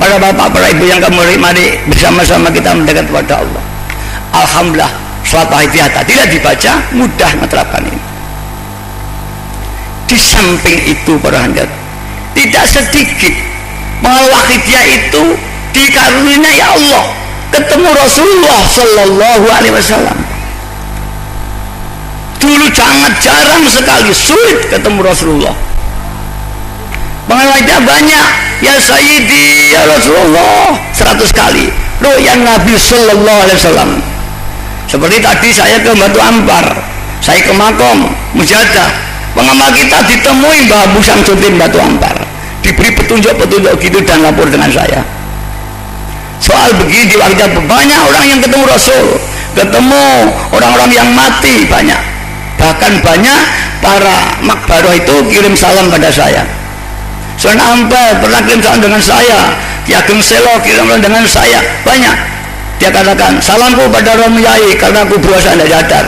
para bapak, para ibu yang kami mari bersama-sama kita mendekat kepada Allah. Alhamdulillah, sholat wahidiyata tidak dibaca, mudah menerapkan ini. Di samping itu para hadirin, tidak sedikit pengamal wahidiyah itu dikaruniai ya Allah ketemu Rasulullah Sallallahu Alaihi Wasallam. Dulu sangat jarang sekali, sulit ketemu Rasulullah. Pengamalnya banyak, ya Sayyidi, ya Rasulullah 100 kali. Ru'yan Nabi Sallallahu Alaihi Wasallam. Seperti tadi saya ke Batu Ampar, saya ke Makom Mujadah, pengamal kita ditemui Mbah Abu Samsudin Batu Ampar, diberi petunjuk-petunjuk gitu dan lapor dengan saya. Soal begini di waktu banyak orang yang ketemu Rasul, ketemu orang-orang yang mati banyak, bahkan banyak para makbaroh itu kirim salam pada saya. Sunan Ampel pernah kirim salam dengan saya, Ki Ageng Selo kirim salam dengan saya, banyak. Dia katakan, salamku pada Romo Yai karena aku berusaha tidak jadar.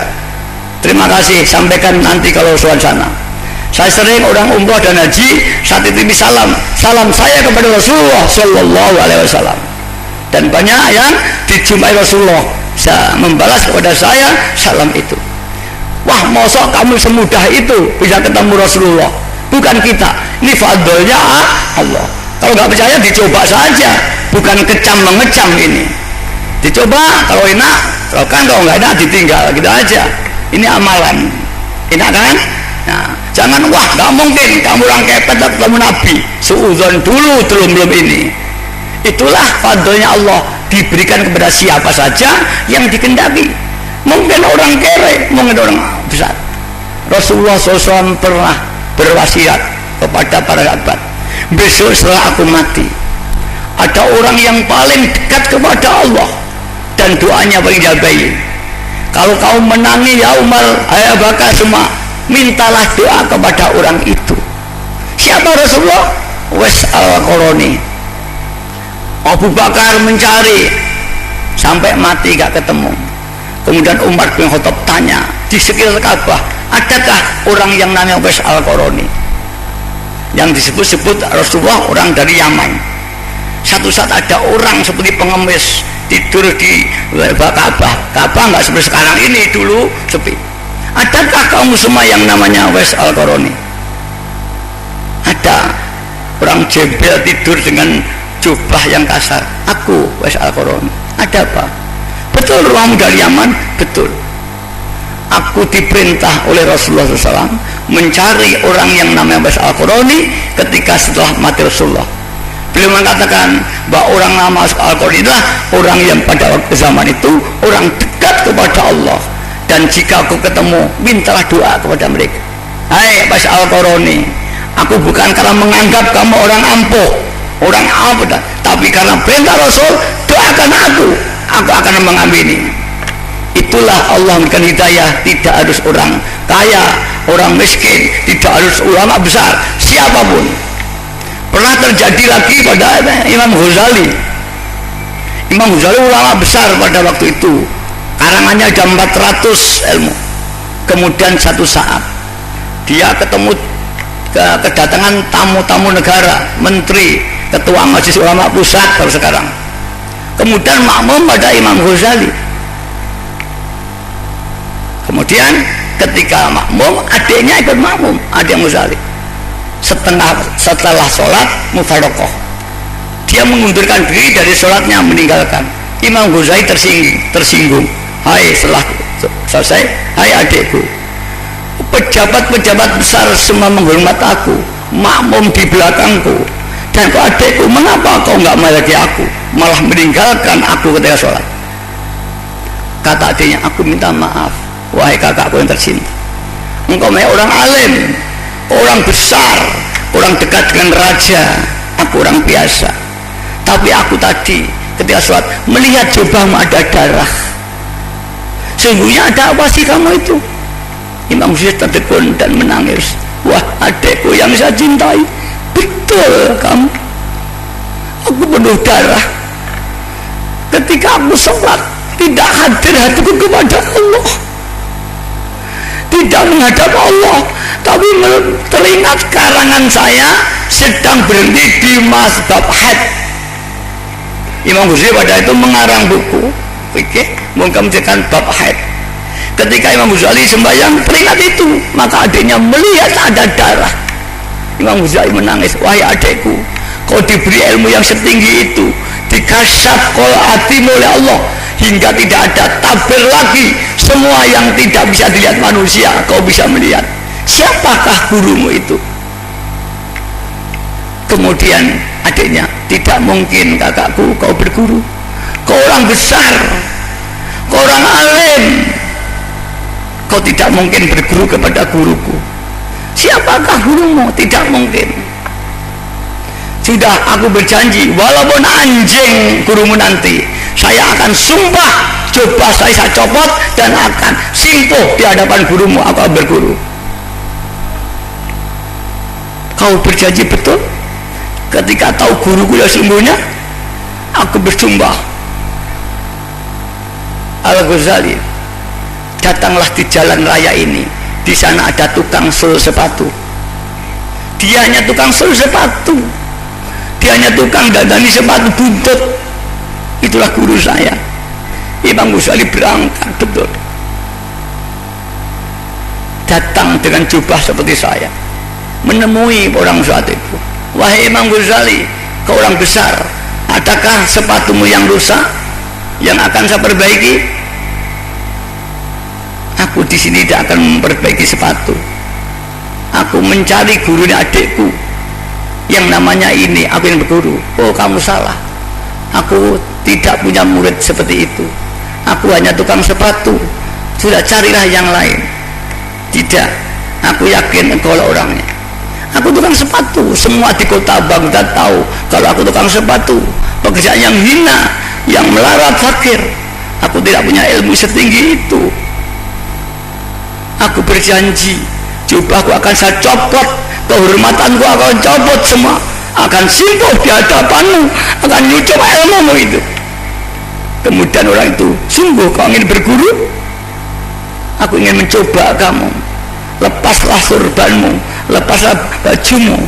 Terima kasih, sampaikan nanti kalau suasana. Saya sering orang umroh dan haji, saat itu salam saya kepada Rasulullah Sallallahu Alaihi Wasallam. Dan banyak yang dijumpai Rasulullah membalas kepada saya salam itu. Wah, mosok kamu semudah itu bisa ketemu Rasulullah? Bukan kita, ini fadlnya Allah. Kalau nggak percaya dicoba saja, bukan kecam mengecam ini. Dicoba, kalau enak terapkan, kalau nggak enak ditinggal gitu aja. Ini amalan, enak kan? Nah, jangan wah nggak mungkin kamu orang kepet ketemu Nabi, suudzon dulu belum ini. Itulah fadlnya Allah diberikan kepada siapa saja yang dikehendaki. Mungkin orang kere, mungkin orang besar. Rasulullah SAW pernah berwasiat kepada para sahabat, besok setelah aku mati ada orang yang paling dekat kepada Allah dan doanya paling jabai. Kalau kau menangi ya Umar, ayah Bakar semua, mintalah doa kepada orang itu. Siapa Rasulullah? Wes al-Qarani. Abu Bakar mencari sampai mati gak ketemu. Kemudian Umar bin Khattab tanya di sekitar Ka'bah, adakah orang yang namanya Wes al-Qarani? Yang disebut-sebut Rasulullah orang dari Yaman. Satu saat ada orang seperti pengemis tidur di Ka'bah. Ka'bah nggak seperti sekarang ini, dulu sepi. Adakah kamu semua yang namanya Wes al-Qarani? Ada orang jebel tidur dengan jubah yang kasar. Aku Wes al-Qarani. Ada apa? Betul kamu dari Yaman? Betul. Aku diperintah oleh Rasulullah SAW mencari orang yang namanya Wes al-Qarani ketika setelah mati Rasulullah. Beliau mengatakan bahwa orang nama Al-Qarani adalah orang yang pada waktu zaman itu orang dekat kepada Allah, dan jika aku ketemu mintalah doa kepada mereka. Hai Wes al-Qarani, aku bukan karena menganggap kamu orang ampuh, orang ampuh, tapi karena perintah Rasul, doakan aku akan mengampuni. Itulah Allah memberikan hidayah, tidak harus orang kaya, orang miskin, tidak harus ulama besar, siapapun. Pernah terjadi lagi pada Imam Ghazali. Imam Ghazali ulama besar pada waktu itu, karangannya ada 400 ilmu. Kemudian satu saat dia kedatangan tamu-tamu negara, menteri, ketua majelis ulama pusat baru sekarang. Kemudian makmum pada Imam Ghazali. Kemudian ketika makmum, adiknya ikut makmum, adik Ghazali. Setelah sholat mufarokoh, dia mengundurkan diri dari sholatnya, meninggalkan. Imam Ghazali tersinggung. Hai, setelah selesai, hai adikku, pejabat-pejabat besar semua menghormat aku, makmum di belakangku, dan kau adikku, mengapa kau nggak melayani aku, malah meninggalkan aku ketika sholat? Kata adiknya, aku minta maaf wahai kakakku yang tercinta, engkau orang alim, orang besar, orang dekat dengan raja, aku orang biasa, tapi aku tadi ketika sholat melihat jubahmu ada darah. Sungguhnya ada apa sih kamu itu? Imam Ghazali tertegun dan menangis. Wah adekku yang saya cintai, betul kamu, aku penuh darah ketika aku sholat, tidak hadir hatiku kepada Allah, tidak menghadap Allah, tapi teringat karangan saya sedang berhenti di masbab haid. Imam Ghazali pada itu mengarang buku fikih mengajarkan bab haid. Ketika Imam Ghazali sembahyang teringat itu, maka adiknya melihat ada darah. Imam Ghazali menangis, wahai adikku, kau diberi ilmu yang setinggi itu, dikasap kol hatimu oleh Allah hingga tidak ada tabir lagi, semua yang tidak bisa dilihat manusia kau bisa melihat. Siapakah gurumu itu? Kemudian adiknya, tidak mungkin kakakku, kau berguru, kau orang besar, kau orang alim, kau tidak mungkin berguru kepada guruku. Siapakah gurumu? Tidak mungkin. Sudah, aku berjanji, walaupun anjing gurumu nanti, saya akan sumpah coba saya copot dan akan simpuh di hadapan gurumu, aku akan berguru. Kau berjanji betul? Ketika tahu guruku yang sungguhnya, aku bersumpah. Al-Ghazali, datanglah di jalan raya ini, di sana ada tukang sol sepatu. Dia hanya tukang sol sepatu, dia hanya tukang dandani sepatu buntut. Itulah guru saya. Imam Ghazali berangkat betul, datang dengan jubah seperti saya, menemui orang saat itu. Wahai Imam Ghazali, kau orang besar, adakah sepatumu yang rusak yang akan saya perbaiki? Aku di sini tidak akan memperbaiki sepatu. Aku mencari gurunya adikku yang namanya ini, aku yang berguru. Oh, kamu salah, aku tidak punya murid seperti itu, aku hanya tukang sepatu. Sudah, carilah yang lain. Tidak, aku yakin engkau lah orangnya. Aku tukang sepatu, semua di kota Baghdad tahu kalau aku tukang sepatu, pekerjaan yang hina, yang melarat fakir. Aku tidak punya ilmu setinggi itu. Aku berjanji, jubahku akan saya copot, kehormatanku akan copot semua, akan simpuh di hadapanmu, akan nyucup ilmumu itu. Kemudian orang itu, sungguh kau ingin berguru? Aku ingin mencoba kamu. Lepaslah surbanmu, lepaslah bajumu,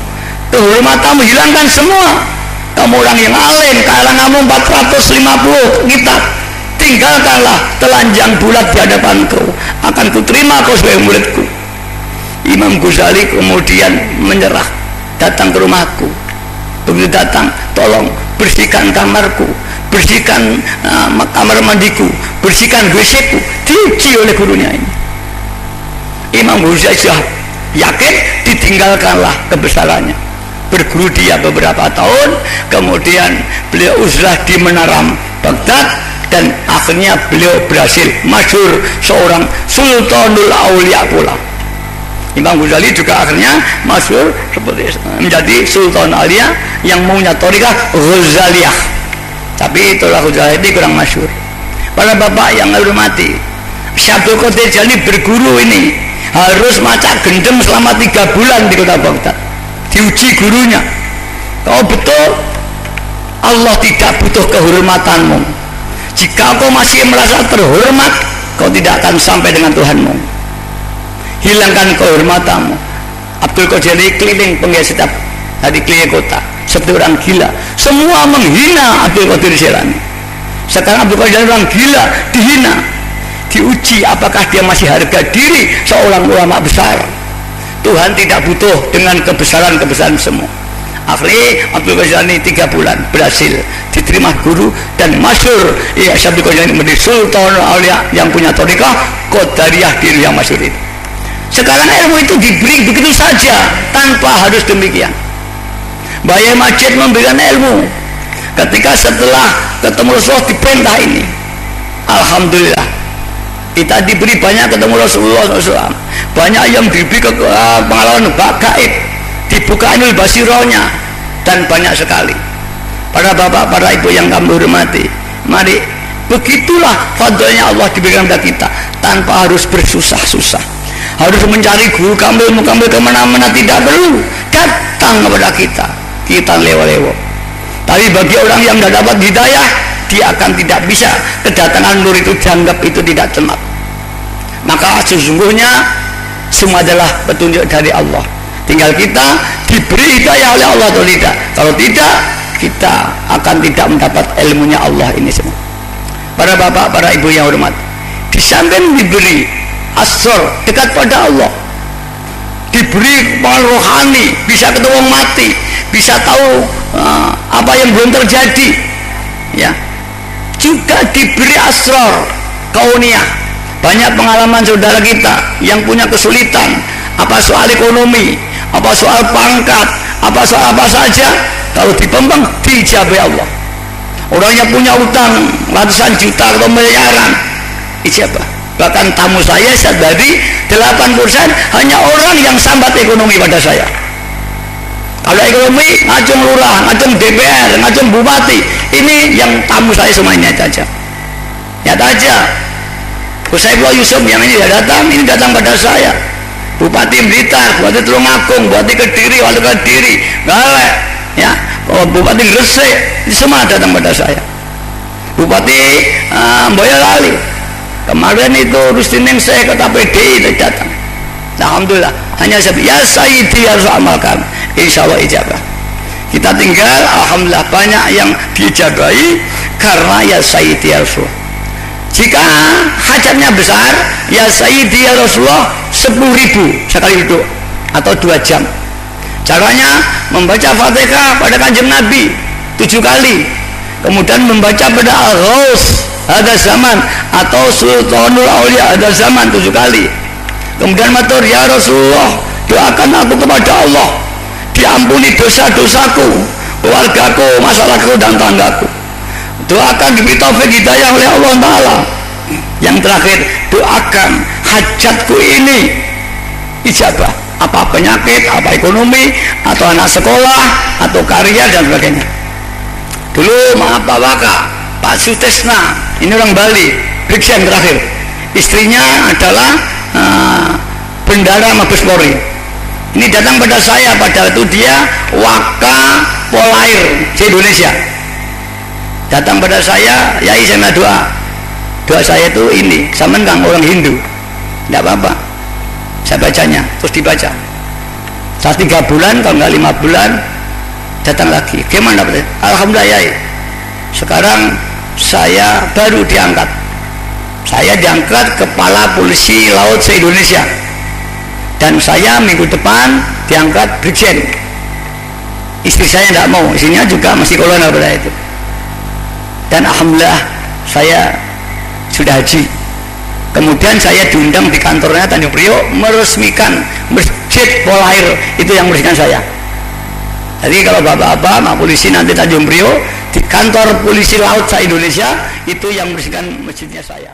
kehormatanmu hilangkan semua. Kamu orang yang alim, kalanganmu 450 kitab, tinggalkanlah telanjang bulat di hadapanku, akan kuterima kau sebagai muridku. Imam Ghazali kemudian menyerah, datang ke rumahku. Begitu datang, tolong bersihkan kamarku, bersihkan kamar mandiku, bersihkan WC-ku. Diuji oleh gurunya ini. Imam Ghazali sudah yakin, ditinggalkanlah kebesarannya. Berguru dia beberapa tahun, kemudian beliau uzlah di Menara Baghdad, dan akhirnya beliau berhasil masyhur seorang Sultanul Aulia pula. Imam Ghazali juga akhirnya masyhur seperti menjadi Sultan Aulia yang punya thariqah Ghazaliyah. Tapi itulah Ghazali ini kurang masyhur. Para bapak yang hormati, Syekh Abdul Qadir Jailani berguru ini harus maca gendem selama 3 bulan di kota Baghdad. Diuji gurunya, kau betul Allah tidak butuh kehormatanmu. Jika kau masih merasa terhormat, kau tidak akan sampai dengan Tuhanmu. Hilangkan kehormatanmu. Abdul Qadir keliling penggaya setiap hari, keliling kota seperti orang gila, semua menghina Abdul Qadir Jailani. Sekarang Abdul Qadir orang gila, dihina. Diuji apakah dia masih harga diri seorang ulama besar. Tuhan tidak butuh dengan kebesaran-kebesaran semua. Akhirnya Abdul Qadir Jailani 3 bulan berhasil diterima guru dan masyhur. Ya, Syekh Abdul Qadir Jailani menjadi Sultan Aulia yang punya thariqah Qadariyah diri yang masyhur itu. Sekarang ilmu itu diberi begitu saja tanpa harus demikian. Bayi Majid memberikan ilmu ketika setelah ketemu Rasulullah diperintah ini. Alhamdulillah, kita diberi banyak ketemu Rasulullah SAW, banyak yang diberi pengalaman gaib, dibuka ilmu basirohnya, dan banyak sekali. Para bapak, para ibu yang kami hormati, mari begitulah fadlnya Allah diberikan kepada kita tanpa harus bersusah-susah, harus mencari guru kambil kemana-mana, tidak perlu. Datang kepada kita lewo-lewo. Tapi bagi orang yang tidak dapat hidayah, dia akan tidak bisa, kedatangan nur itu dianggap itu tidak tenat. Maka sesungguhnya semua adalah petunjuk dari Allah, tinggal kita diberi hidayah oleh Allah atau tidak. Kalau tidak, kita akan tidak mendapat ilmunya Allah ini semua. Para bapak, para ibu yang hormat, di samping diberi asrar dekat pada Allah, diberi pengaruh rohani, bisa ketemu mati, bisa tahu apa yang belum terjadi, ya, juga diberi asrar kauniyah. Banyak pengalaman saudara kita yang punya kesulitan, apa soal ekonomi, apa soal pangkat, apa soal apa saja, kalau dipempeng dijabai Allah. Orangnya punya utang ratusan juta atau miliaran, ijabah. Bahkan tamu saya dari 80% hanya orang yang sambat ekonomi pada saya. Kalau ekonomi ngajeng lurah, ngajeng DPR, ngajeng bupati, ini yang tamu saya semuanya saja. Nyata aja, Saifullah Yusuf yang ini datang pada saya. Bupati Blitar, Bupati Tulungagung, Bupati Kediri, Wali Kediri, Galek, ya, Bupati Gresik, semua datang pada saya. Bupati Boyolali, kemarin itu Rustining saya kata PDI itu datang. Alhamdulillah, hanya saya ya Sayyidi harus amalkan, insya Allah ijabah. Kita tinggal, alhamdulillah banyak yang diijabahi karena ya Sayyidi ya Rasulullah. Jika hajatnya besar, ya Sayyidi ya Rasulullah 10.000 sekali duduk atau 2 jam. Caranya membaca Fatihah pada Kanjeng Nabi 7 kali, kemudian membaca pada Al-Ghaus ada zaman atau Sultanul Aulia ada zaman 7 kali, kemudian matur ya Rasulullah, doakan aku kepada Allah diampuni dosa-dosaku, keluargaku, masalahku dan tanggaku. Doakan diberi taufik hidayah oleh Allah Ta'ala. Yang terakhir, doakan hajatku ini ijabah, apa penyakit, apa ekonomi, atau anak sekolah, atau karya dan sebagainya. Dulu maaf Pak Waka, Pak Sutesna, ini orang Bali, Brigjen terakhir, istrinya adalah Bendara Mabes Polri. Ini datang pada saya, pada itu dia Waka Polair di Indonesia. Datang pada saya, Yai saya doa saya itu ini, sama kang orang Hindu, tidak apa-apa, saya bacanya, terus dibaca. Saat 3 bulan, kalau nggak 5 bulan, datang lagi. Gimana? Alhamdulillah Yai, sekarang saya baru diangkat. Saya diangkat Kepala Polisi Laut se-Indonesia, dan saya minggu depan diangkat Brigjen. Istri saya tidak mau, istrinya juga masih kolonel pada itu. Dan alhamdulillah saya sudah haji. Kemudian saya diundang di kantornya Tanjung Priok meresmikan Masjid Polair, itu yang meresmikan saya. Jadi kalau bapak-bapak mak polisi nanti Tanjung Priok di kantor polisi laut se-Indonesia, itu yang meresmikan masjidnya saya.